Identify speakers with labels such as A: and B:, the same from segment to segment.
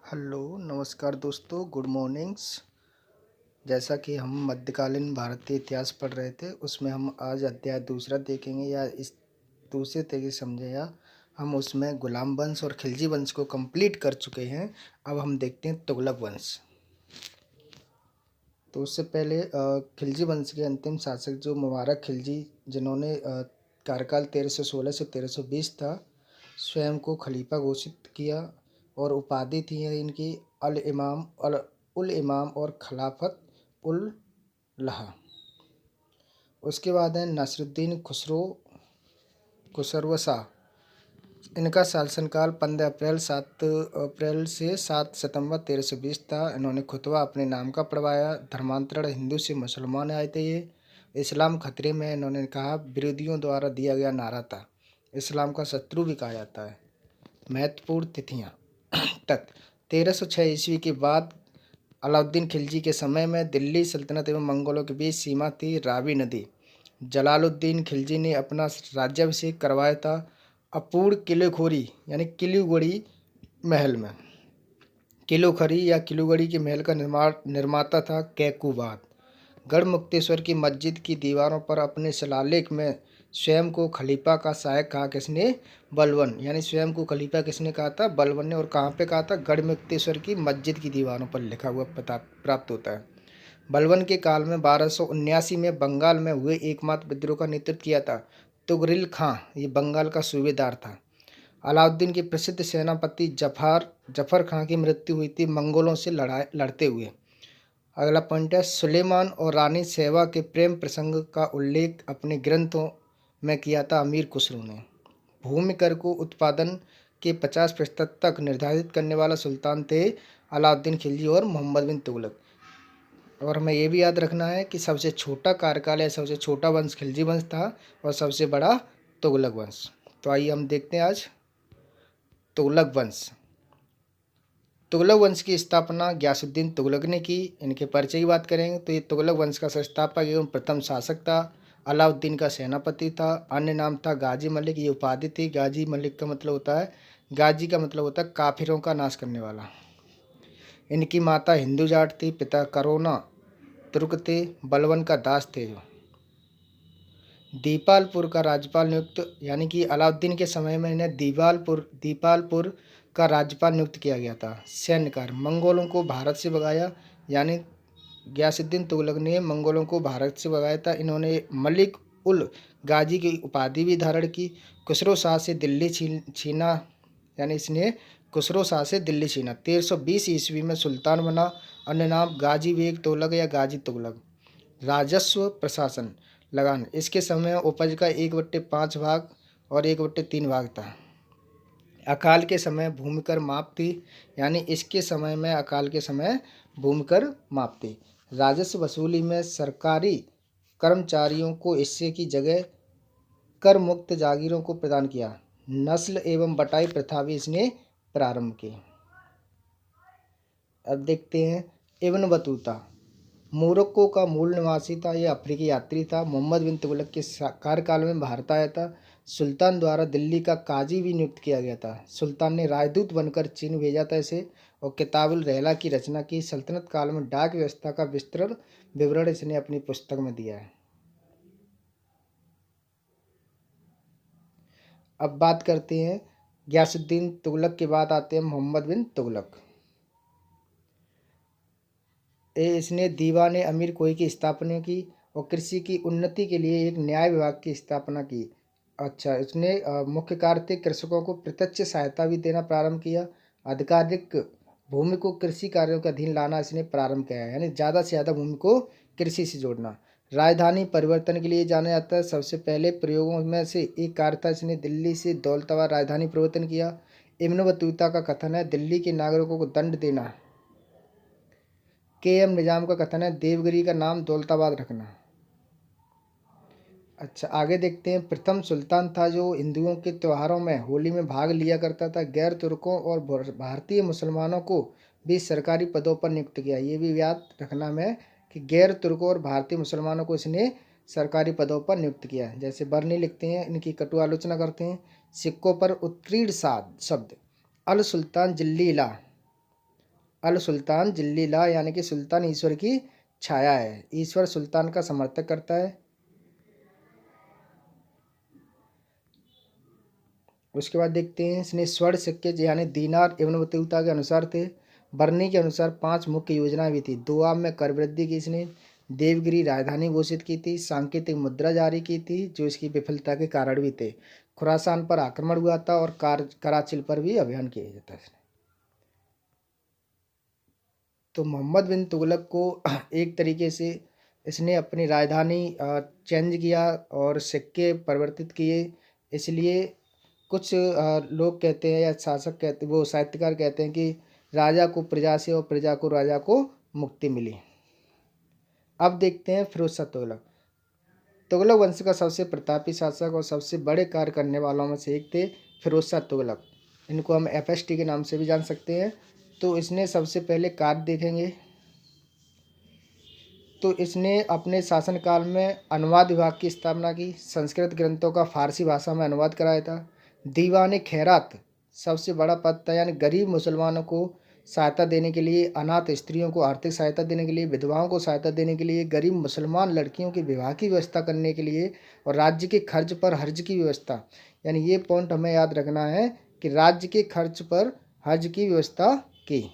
A: Hello, नमस्कार दोस्तों, good mornings. जैसा कि हम मध्यकालीन भारतीय इतिहास पढ़ रहे थे, उसमें हम आज अध्याय दूसरा देखेंगे, या इस दूसरे तरीके से समझे, या हम उसमें गुलाम वंश और खिलजी वंश को कंप्लीट कर चुके हैं। अब हम देखते हैं तुगलक वंश। तो उससे पहले खिलजी वंश के अंतिम शासक जो मुबारक खिलजी, जिन्होंने कार्यकाल 1316 से 1320 था, स्वयं को खलीफा घोषित किया और उपाधि थी इनकी उल इमाम और खिलाफत उल लहा। उसके बाद है नसरुद्दीन खुसरो शाह। इनका शासनकाल 15 अप्रैल से 7 सितंबर 1320 था। इन्होंने खुतबा अपने नाम का पढ़वाया। धर्मांतरण हिंदू से मुसलमान आए थे ये। इस्लाम खतरे में, इन्होंने कहा, विरोधियों द्वारा दिया गया नारा था। इस्लाम का शत्रु भी कहा जाता है। महत्वपूर्ण तिथियां तक 1306 ईस्वी के बाद अलाउद्दीन खिलजी के समय में दिल्ली सल्तनत एवं मंगोलों के बीच सीमा थी रावी नदी। जलालुद्दीन खिलजी ने अपना राज्याभिषेक करवाया था अपूर्ण किलेखोरी यानी किलीगुड़ी महल में। किलोखरी या किलूगढ़ी के महल का निर्माता था कैकुबाद। गढ़मुक्तेश्वर की मस्जिद की दीवारों पर अपने शिलालेख में स्वयं को खलीफा का सहायक कहा किसने? बलबन। यानी स्वयं को खलीफा किसने कहा था? बलबन ने। और कहाँ पे कहा था? गढ़मुक्तेश्वर की मस्जिद की दीवारों पर लिखा हुआ पता प्राप्त होता है। बलबन के काल में 1279 में बंगाल में हुए एकमात्र विद्रोह का नेतृत्व किया था तुगरिल खां। ये बंगाल का सूबेदार था। अलाउद्दीन के प्रसिद्ध सेनापति जफर खां की मृत्यु हुई थी मंगोलों से लड़ते हुए। अगला पॉइंट है, सुलेमान और रानी सेवा के प्रेम प्रसंग का उल्लेख अपने ग्रंथों में किया था अमीर खुसरो ने। भूमि कर को उत्पादन के 50% तक निर्धारित करने वाला सुल्तान थे अलाउद्दीन खिलजी और मोहम्मद बिन तुगलक। और हमें यह भी याद रखना है कि सबसे छोटा कार्यकाल या सबसे छोटा वंश खिलजी वंश था और सबसे बड़ा तुगलक वंश। तो आइए हम देखते हैं आज तुगलक वंश। तुगलक वंश की स्थापना गयासुद्दीन तुगलक ने की। इनके परिचय की बात करेंगे तो ये तुगलक वंश का संस्थापक एवं प्रथम शासक था। अलाउद्दीन का सेनापति था। अन्य नाम था गाजी मलिक। ये उपाधि थी। गाजी मलिक का मतलब होता है, गाजी का मतलब होता है काफिरों का नाश करने वाला। इनकी माता हिंदू जाट थी। पिता करोना तुर्क थे। बलबन का दास थे। जो दीपालपुर का राज्यपाल नियुक्त, यानी कि अलाउद्दीन के समय में इन्हें दीपालपुर का राज्यपाल नियुक्त किया गया था। सैन्य कार्य, मंगोलों को भारत से भगाया, यानी गयासुद्दीन तुगलक ने मंगोलों को भारत से भगाया था। इन्होंने मलिक उल गाजी की उपाधि भी धारण की। खुसरो शाह से दिल्ली छीना, यानी इसने खुसरो शाह से दिल्ली छीना। 1320 ईस्वी में सुल्तान बना। अन्य नाम गाजी बेग तुगलक या गाजी तुगलक। राजस्व प्रशासन, लगान, इसके समय उपज का 1/5 भाग और 1/3 भाग था। अकाल के समय भूमि कर माप थी, यानी इसके समय में अकाल के समय भूमि कर माप थी। राजस्व वसूली में सरकारी कर्मचारियों को हिस्से की जगह कर मुक्त जागीरों को प्रदान किया। नस्ल एवं बटाई प्रथा भी इसने प्रारंभ की। अब देखते हैं इब्न बतूता। मोरक्को का मूल निवासी था। यह अफ्रीकी यात्री था। मोहम्मद बिन तुगलक के कार्यकाल में भारत आया था। सुल्तान द्वारा दिल्ली का काजी भी नियुक्त किया गया था। सुल्तान ने राजदूत बनकर चीन भेजा था इसे, और किताबुल रहला की रचना की। सल्तनत काल में डाक व्यवस्था का विस्तृत विवरण इसने अपनी पुस्तक में दिया है। अब बात करते हैं गयासुद्दीन तुगलक के बाद आते हैं मोहम्मद बिन तुगलक। इसने दीवान अमीर कोई की स्थापना की और कृषि की उन्नति के लिए एक न्याय विभाग की स्थापना की। अच्छा, इसने मुख्य कार्य थे कृषकों को प्रत्यक्ष सहायता भी देना प्रारंभ किया। आधिकारिक भूमि को कृषि कार्यों के अधीन लाना इसने प्रारंभ किया है, यानी ज़्यादा से ज़्यादा भूमि को कृषि से जोड़ना। राजधानी परिवर्तन के लिए जाना जाता है। सबसे पहले प्रयोगों में से एक कार्य था, इसने दिल्ली से दौलताबाद राजधानी परिवर्तन किया। इब्न बतूता का कथन है दिल्ली के नागरिकों को दंड देना। के एम निजाम का कथन है देवगिरी का नाम दौलताबाद रखना। अच्छा, आगे देखते हैं। प्रथम सुल्तान था जो हिंदुओं के त्योहारों में होली में भाग लिया करता था। गैर तुर्कों और भारतीय मुसलमानों को भी सरकारी पदों पर नियुक्त किया। ये भी याद रखना में कि गैर तुर्कों और भारतीय मुसलमानों को इसने सरकारी पदों पर नियुक्त किया। जैसे बर्नी लिखते हैं, इनकी कटु आलोचना करते हैं। सिक्कों पर उत्कीर्ण शब्द अल सुल्तान जिल्लीला अल सुल्तान जिल्लिल्लाह, यानी कि सुल्तान ईश्वर की छाया है, ईश्वर सुल्तान का समर्थक करता है। उसके बाद देखते हैं, इसने स्वर्ण सिक्के यानी दीनार एवं बतूता के अनुसार थे। बरनी के अनुसार 5 मुख्य योजनाएं भी थी। दोआब में कर वृद्धि की इसने, देवगिरी राजधानी घोषित की थी, सांकेतिक मुद्रा जारी की थी जो इसकी विफलता के कारण भी थे। खुरासान पर आक्रमण हुआ था और कराचिल पर भी अभियान किया जाता है। तो मोहम्मद बिन तुगलक को एक तरीके से इसने अपनी राजधानी चेंज किया और सिक्के परिवर्तित किए, इसलिए कुछ लोग कहते हैं या शासक कहते, वो साहित्यकार कहते हैं कि राजा को प्रजा से और प्रजा को राजा को मुक्ति मिली। अब देखते हैं फिरोज शाह तुगलक। तुगलक वंश का सबसे प्रतापी शासक और सबसे बड़े कार्य करने वालों में से एक थे फिरोज शाह तुगलक। इनको हम FST के नाम से भी जान सकते हैं। तो इसने सबसे पहले कार्य देखेंगे तो इसने अपने शासनकाल में अनुवाद विभाग की स्थापना की, संस्कृत ग्रंथों का फारसी भाषा में अनुवाद कराया था। दीवान खैरात सबसे बड़ा पद था, यानी गरीब मुसलमानों को सहायता देने के लिए, अनाथ स्त्रियों को आर्थिक सहायता देने के लिए, विधवाओं को सहायता देने के लिए, गरीब मुसलमान लड़कियों के विवाह की व्यवस्था करने के लिए और राज्य के खर्च पर हर्ज की व्यवस्था। यानी ये पॉइंट हमें याद रखना है कि राज्य के खर्च पर हज की व्यवस्था की।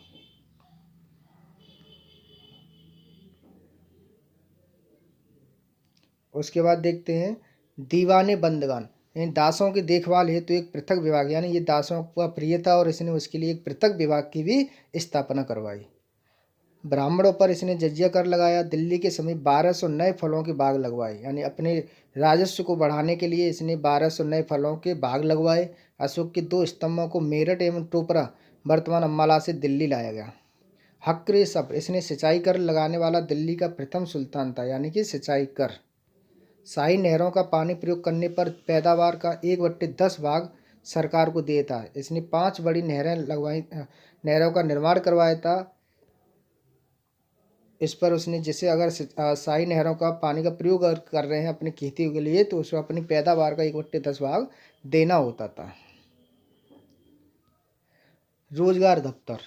A: उसके बाद देखते हैं दीवाने बंदगान, यानी दासों की देखभाल हेतु तो एक पृथक विभाग, यानी ये दासों का प्रिय था और इसने उसके लिए एक पृथक विभाग की भी स्थापना करवाई। ब्राह्मणों पर इसने जजिया कर लगाया। दिल्ली के समीप 1200 नए फलों के बाग लगवाए, यानी अपने राजस्व को बढ़ाने के लिए इसने 1200 नए फलों के बाग लगवाए। अशोक के 2 स्तंभों को मेरठ एवं टोपरा वर्तमान अम्बाला से दिल्ली लाया गया। हक्र सब, इसने सिंचाई कर लगाने वाला दिल्ली का प्रथम सुल्तान था, यानी कि सिंचाई कर। शाही नहरों का पानी प्रयोग करने पर पैदावार का 1/10 भाग सरकार को देता है। इसने 5 बड़ी नहरें लगवाई, नहरों का निर्माण करवाया था। इस पर उसने जैसे अगर शाही नहरों का पानी का प्रयोग कर रहे हैं अपनी खेती के लिए तो उसको अपनी पैदावार का 1/10 भाग देना होता था। रोजगार दफ्तर,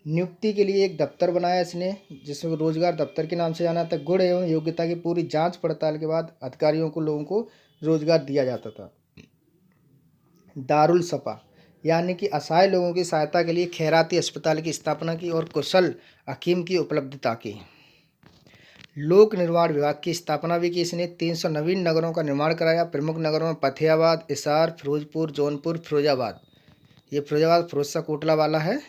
A: नियुक्ति के लिए एक दफ्तर बनाया इसने जिसको रोजगार दफ्तर के नाम से जाना था। गुण एवं योग्यता की पूरी जांच पड़ताल के बाद अधिकारियों को, लोगों को रोजगार दिया जाता था। दारुल सफा, यानी कि असहाय लोगों की सहायता के लिए खैराती अस्पताल की स्थापना की और कुशल हकीम की उपलब्धता की। लोक निर्माण विभाग की स्थापना भी की इसने। 300 नवीन नगरों का निर्माण कराया। प्रमुख नगरों में फतेहाबाद, हिसार, फिरोजपुर, जौनपुर, फिरोजाबाद। ये फिरोजाबाद फिरोज शाह कोटला वाला है।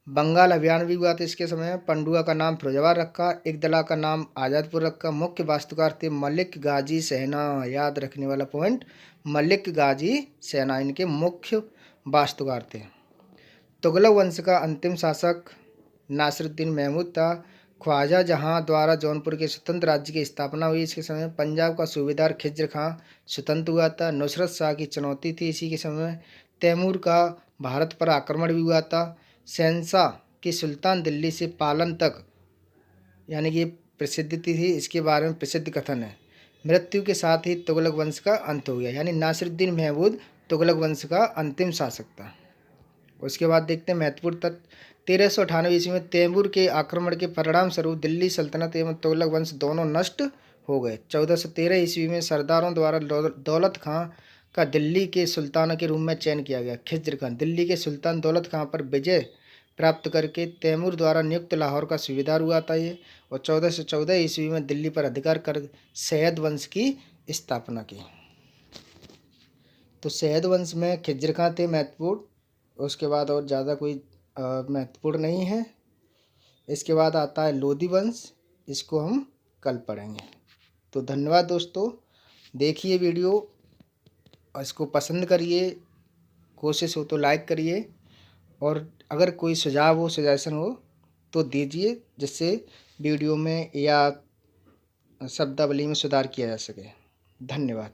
A: बंगाल अभियान भी हुआ था इसके समय में। पंडुआ का नाम फिरोजाबाद रखा, इकदला का नाम आज़ादपुर रखा। मुख्य वास्तुकार थे मलिक गाजी सेना, याद रखने वाला पॉइंट, मलिक गाजी सेना इनके मुख्य वास्तुकार थे। तुगलक वंश का अंतिम शासक नासिरुद्दीन महमूद था। ख्वाजा जहां द्वारा जौनपुर के स्वतंत्र राज्य की स्थापना हुई इसके समय। पंजाब का सूबेदार खिज्र खां स्वतंत्र हुआ था। नुसरत शाह की चुनौती थी इसी के समय। तैमूर का भारत पर आक्रमण भी हुआ था। शहंशाह की सुल्तान दिल्ली से पालन तक, यानी कि प्रसिद्धि थी, इसके बारे में प्रसिद्ध कथन है। मृत्यु के साथ ही तुगलक वंश का अंत हो गया, यानी नासिरुद्दीन महमूद तुगलक वंश का अंतिम शासक था। उसके बाद देखते हैं महत्वपूर्ण तथ्य। 1398 ईस्वी में तैमूर के आक्रमण के परिणाम स्वरूप दिल्ली सल्तनत एवं तुगलक वंश दोनों नष्ट हो गए। 1413 ईस्वी में सरदारों द्वारा दौलत खां का दिल्ली के सुल्तान के रूप में चयन किया गया। खिज्र खां दिल्ली के सुल्तान दौलत खां पर विजय प्राप्त करके तैमूर द्वारा नियुक्त लाहौर का सूबेदार हुआ था ये, और 1414 ईस्वी में दिल्ली पर अधिकार कर सैयद वंश की स्थापना की। तो सैयद वंश में खिज्र खां थे महत्वपूर्ण। उसके बाद और ज़्यादा कोई महत्वपूर्ण नहीं है। इसके बाद आता है लोधी वंश, इसको हम कल पढ़ेंगे। तो धन्यवाद दोस्तों, देखिए वीडियो, इसको पसंद करिए, कोशिश हो तो लाइक करिए, और अगर कोई सुझाव हो, सजेशन हो तो दीजिए जिससे वीडियो में या शब्दावली में सुधार किया जा सके। धन्यवाद।